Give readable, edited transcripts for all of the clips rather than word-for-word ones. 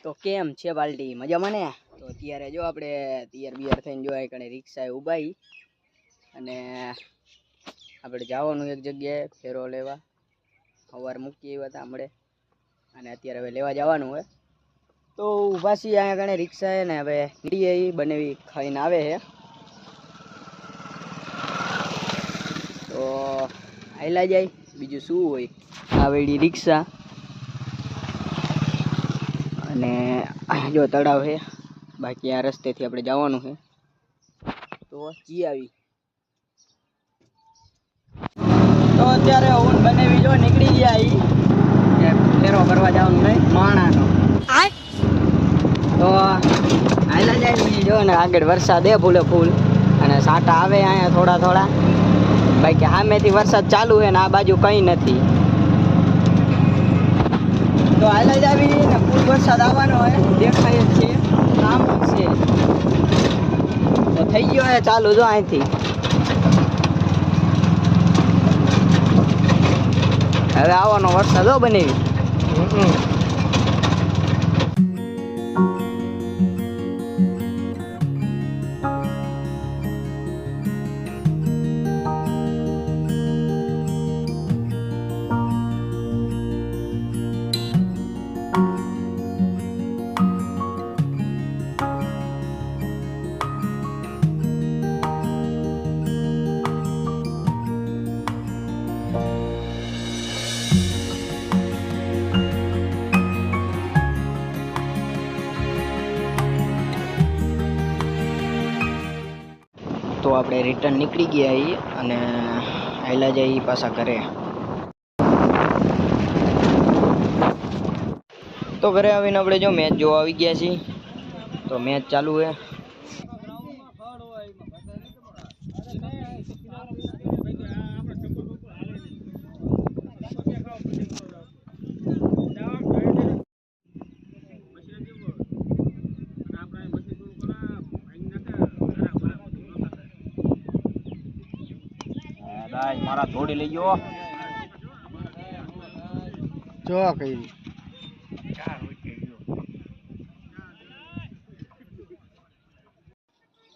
તો કેમ છે બાલટી મજામાં ને? તો અત્યારે જો આપણે તૈયાર બિયાર થઈને જો આ કણે રિક્ષાએ ઊભાઈ અને આપણે જવાનું એક જગ્યાએ ફેરો લેવા. સવાર મૂકી આવ્યા હતા હમણે અને અત્યારે હવે લેવા જવાનું હોય તો ઊભા છીએ અહીંયા કણે રિક્ષાએ ને હવે નીકળીએ બનેવી ખાઈને આવે છે તો આયલા જાય બીજું શું હોય. આવેડી રિક્ષા અને જો તળાવ છે બાકી આ રસ્તેથી આપણે જવાનું છે તો જી આવી તો અત્યારે ઓન બનેવી જો નીકળી ગયા ઈ ફેરો કરવા જવાનું નહીં માણાનો તો હાલા જાય જો ને આગળ વરસાદ એ ફૂલે ફૂલ અને સાટા આવે અહીંયા થોડા થોડા બાકી સામેથી વરસાદ ચાલુ છે ને આ બાજુ કંઈ નથી તો હાલા જ આવી ને ફૂલ વરસાદ આવવાનો હોય દેખાય જ છે આમ છે તો થઈ ગયો હે ચાલુ જો અહીંથી હવે આવવાનો વરસાદ હો બનેવી તો આપણે રિટર્ન નીકળી ગયા છીએ અને આયલા જઈએ પાછા ઘરે. તો ઘરે આવીને આપણે જો મેચ જોવા આવી ગયા છીએ તો મેચ ચાલુ છે. મારા થોડી લઈ ગયો જો કઈ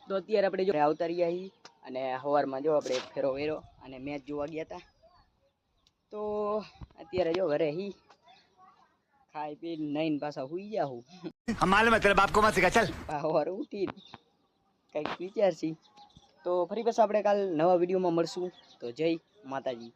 તો અત્યારે આપણે જો આવતા રહ્યા છીએ અને સવારમાં જો આપણે ફેરો વેરો અને મેચ જોવા ગયા હતા તો અત્યારે જો ઘરે હી ખાઈ પી નઈને પાછા હુઈ ગયા હું હમારે મતલબ બાપ કો મત સિખા ચલ સવારે ઉઠી કંઈક વિચારશી તો ફરી પાછા આપણે કાલ નવા વિડીયોમાં મળશું તો જય માતાજી.